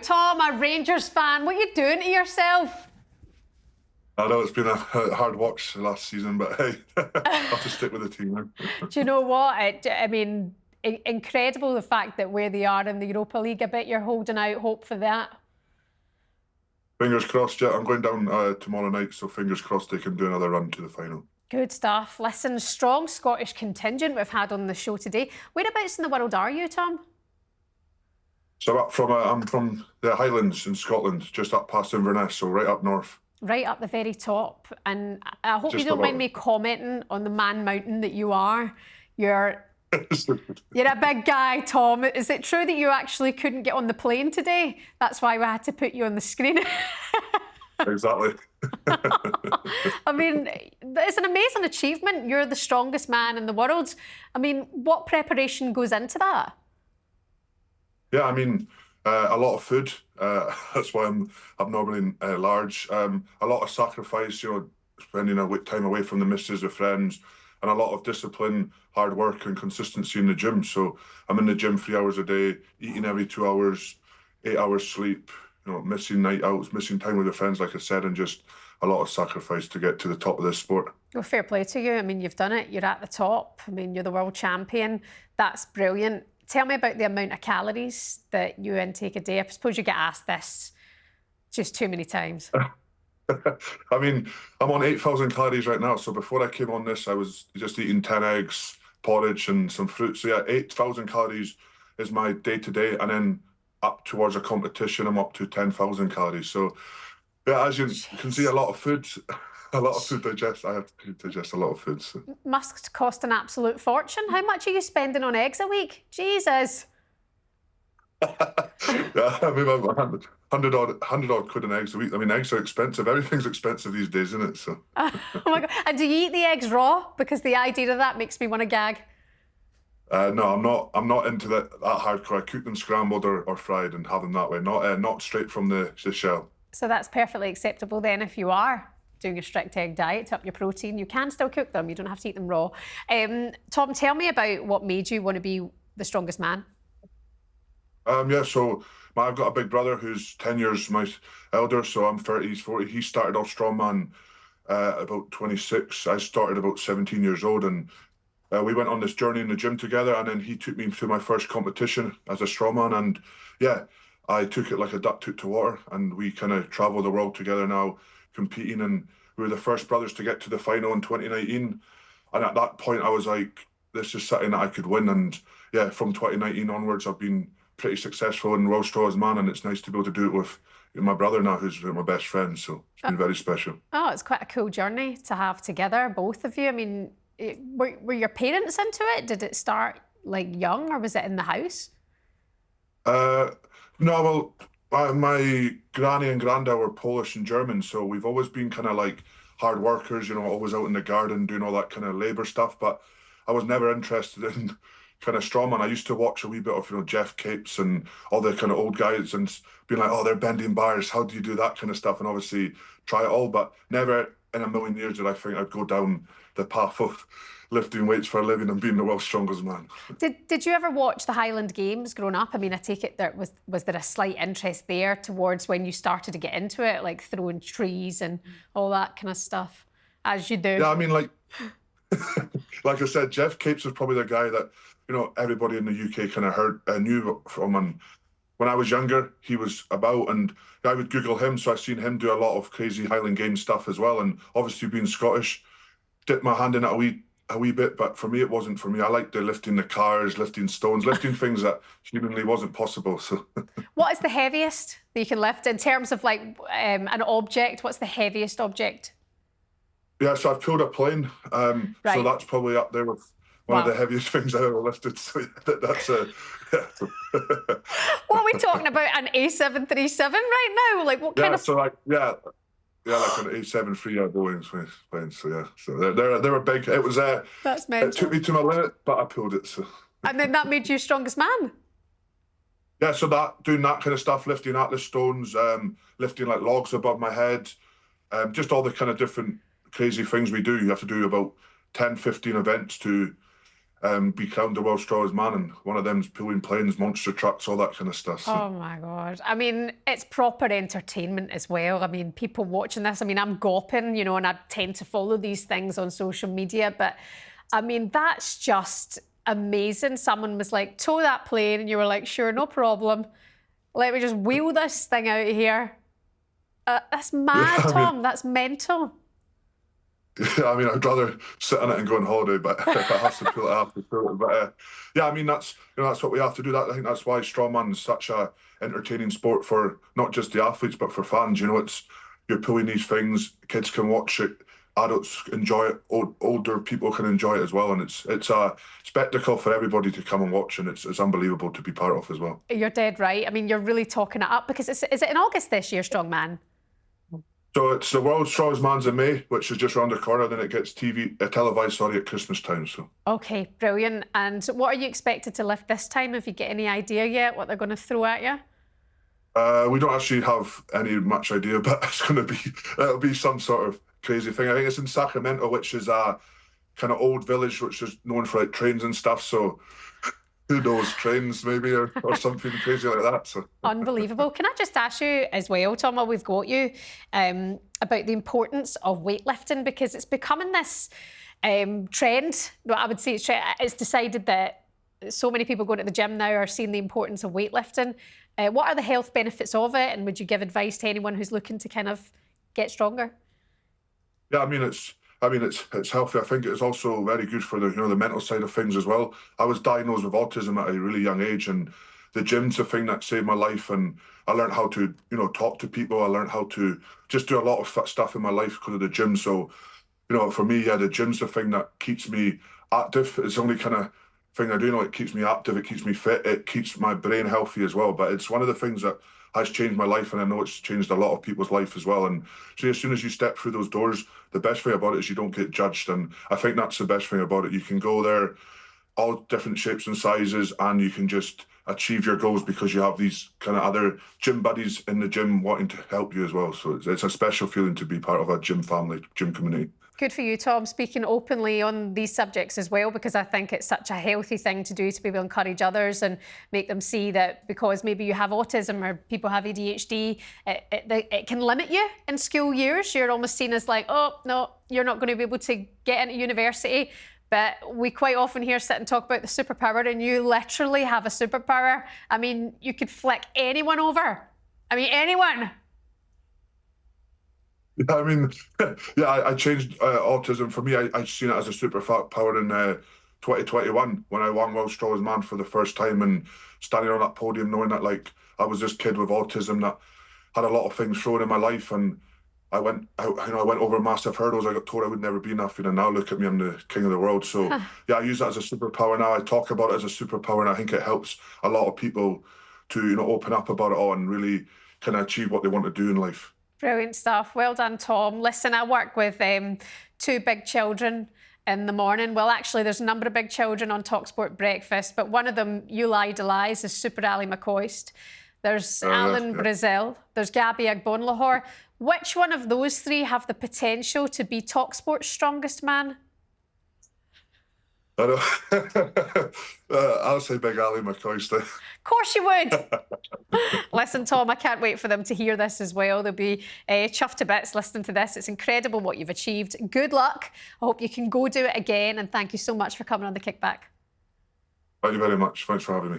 Tom, a Rangers fan. What are you doing to yourself? I know it's been a hard watch last season, but hey, I'll have to stick with the team now. Do you know what? I mean, incredible the fact that where they are in the Europa League. I bet you're holding out hope for that. Fingers crossed, yeah. I'm going down tomorrow night, so fingers crossed they can do another run to the final. Good stuff. Listen, strong Scottish contingent we've had on the show today. Whereabouts in the world are you, Tom? So I'm from the Highlands in Scotland, just up past Inverness, so right up north. Right up the very top. And I hope you don't mind me commenting on the man mountain that you are. You're a big guy, Tom. Is it true that you actually couldn't get on the plane today? That's why we had to put you on the screen. Exactly. I mean, it's an amazing achievement. You're the strongest man in the world. I mean, what preparation goes into that? Yeah, I mean, a lot of food. That's why I'm abnormally large. A lot of sacrifice, spending time away from the missus, with friends, and a lot of discipline, hard work, and consistency in the gym. So I'm in the gym 3 hours a day, eating every 2 hours, 8 hours sleep, missing night outs, missing time with the friends, like I said, and just a lot of sacrifice to get to the top of this sport. Well, fair play to you. I mean, you've done it. You're at the top. I mean, you're the world champion. That's brilliant. Tell me about the amount of calories that you intake a day. I suppose you get asked this just too many times. I mean, I'm on 8,000 calories right now. So before I came on this, I was just eating 10 eggs, porridge, and some fruit. So yeah, 8,000 calories is my day-to-day. And then up towards a competition, I'm up to 10,000 calories. So yeah, as you can see, a lot of food. A lot of food digest. I have to digest a lot of food. So. Must cost an absolute fortune. How much are you spending on eggs a week? Jesus. Yeah, I mean, 100 odd quid an eggs a week. I mean, eggs are expensive. Everything's expensive these days, isn't it? So. Oh my God. And do you eat the eggs raw? Because the idea of that makes me want to gag. No, I'm not into that hardcore. I cook them scrambled or fried and have them that way. Not straight from the shell. So that's perfectly acceptable then if you are doing a strict egg diet to up your protein. You can still cook them. You don't have to eat them raw. Tom, tell me about what made you want to be the strongest man. Yeah, so I've got a big brother who's 10 years my elder, so I'm 30, he's 40. He started off strongman about 26. I started about 17 years old, and we went on this journey in the gym together, and then he took me to my first competition as a strongman, and yeah, I took it like a duck took to water, and we kind of travel the world together now, competing, and we were the first brothers to get to the final in 2019. And at that point, I was like, this is something that I could win. And yeah, from 2019 onwards, I've been pretty successful in World Strongest Man, and it's nice to be able to do it with my brother now, who's my best friend. So it's been very special. Oh, it's quite a cool journey to have together, both of you. I mean, were your parents into it? Did it start like young, or was it in the house? No, well, my granny and granddad were Polish and German, so we've always been kind of like hard workers, always out in the garden doing all that kind of labor stuff. But I was never interested in kind of strongman. I used to watch a wee bit of Jeff Capes and all the kind of old guys and being like, oh, they're bending bars. How do you do that kind of stuff? And obviously try it all, but never in a million years did I think I'd go down the path of lifting weights for a living and being the world's strongest man. Did you ever watch the Highland Games growing up? I mean, I take it was there a slight interest there towards when you started to get into it, like throwing trees and all that kind of stuff, as you do? Yeah, I mean, like I said, Jeff Capes was probably the guy that everybody in the UK kind of knew from. And when I was younger, he was about, and I would Google him, so I've seen him do a lot of crazy Highland Games stuff as well. And obviously, being Scottish, dipped my hand in it a wee bit, but for me, it wasn't for me. I liked lifting the cars, lifting stones, lifting things that humanly wasn't possible. So, what is the heaviest that you can lift in terms of like an object? What's the heaviest object? Yeah, so I've pulled a plane. Right. So that's probably up there with one of the heaviest things I ever lifted. So that's What are we talking about? An A737 right now? Like what kind of? So like like an A737 Boeing plane. So yeah, so they were big. It was that's mental. It took me to my limit, but I pulled it. So. And then that made you strongest man. Yeah, so doing that kind of stuff, lifting atlas stones, lifting like logs above my head, just all the kind of different crazy things we do. You have to do about 10, 15 events to be crowned the world's strongest man, and one of them's pulling planes, monster trucks, all that kind of stuff. So. Oh my God. I mean, it's proper entertainment as well. I mean, people watching this, I mean, I'm gawping, you know, and I tend to follow these things on social media, but I mean, that's just amazing. Someone was like, tow that plane, and you were like, sure, no problem. Let me just wheel this thing out of here. That's mad, Yeah, Tom. That's mental. I mean, I'd rather sit on it and go on holiday, but if it has to pull it, I have to pull it. But yeah, I mean, that's that's what we have to do. That I think that's why strongman is such a entertaining sport for not just the athletes but for fans. You know, it's you're pulling these things, kids can watch it, adults enjoy it, older people can enjoy it as well, and it's a spectacle for everybody to come and watch, and it's unbelievable to be part of as well. You're dead right. I mean, you're really talking it up because is it in August this year, Strongman? So it's the world's strongest man's in May, which is just around the corner. Then it gets televised, at Christmas time. So. Okay, brilliant. And what are you expected to lift this time? Have you got any idea yet what they're going to throw at you? We don't actually have any much idea, but it'll be some sort of crazy thing. I think it's in Sacramento, which is a kind of old village, which is known for like trains and stuff. So who knows, trains maybe or something crazy like that. So. Unbelievable. Can I just ask you as well, Tom, while we've got you, about the importance of weightlifting, because it's becoming this trend. Well, I would say it's decided that so many people going to the gym now are seeing the importance of weightlifting. What are the health benefits of it, and would you give advice to anyone who's looking to kind of get stronger? Yeah, I mean it's healthy. I think it's also very good for the the mental side of things as well. I was diagnosed with autism at a really young age, and the gym's the thing that saved my life. And I learned how to talk to people. I learned how to just do a lot of stuff in my life because of the gym. So for me, yeah, the gym's the thing that keeps me active. It's the only kind of thing I do. It keeps me active. It keeps me fit. It keeps my brain healthy as well. But it's one of the things that has changed my life, and I know it's changed a lot of people's life as well. And so as soon as you step through those doors, the best thing about it is you don't get judged, and I think that's the best thing about it. You can go there, all different shapes and sizes, and you can just achieve your goals because you have these kind of other gym buddies in the gym wanting to help you as well. So it's a special feeling to be part of a gym family, gym community. Good for you, Tom, speaking openly on these subjects as well, because I think it's such a healthy thing to do, to be able to encourage others and make them see that because maybe you have autism or people have ADHD, it can limit you in school years. You're almost seen as like, oh, no, you're not going to be able to get into university. But we quite often here sit and talk about the superpower, and you literally have a superpower. I mean, you could flick anyone over. I mean, anyone. Yeah, I mean, yeah, I changed autism. For me, I seen it as a superpower in 2021 when I won World's Strongest Man for the first time, and standing on that podium knowing that like I was this kid with autism that had a lot of things thrown in my life, and I went over massive hurdles. I got told I would never be nothing, and now look at me, I'm the king of the world. So yeah, I use that as a superpower now. I talk about it as a superpower, and I think it helps a lot of people to open up about it all and really kind of achieve what they want to do in life. Brilliant stuff. Well done, Tom. Listen, I work with two big children in the morning. Well, actually, there's a number of big children on talkSPORT Breakfast, but one of them you'll idolise is Super Ali McCoist. There's Alan Brazil. There's Gabby Agbonlahor. Which one of those three have the potential to be talkSPORT's strongest man? I know. I'll say Big Ali McCoist. Of course you would. Listen, Tom, I can't wait for them to hear this as well. They'll be chuffed to bits listening to this. It's incredible what you've achieved. Good luck. I hope you can go do it again. And thank you so much for coming on The Kickback. Thank you very much. Thanks for having me.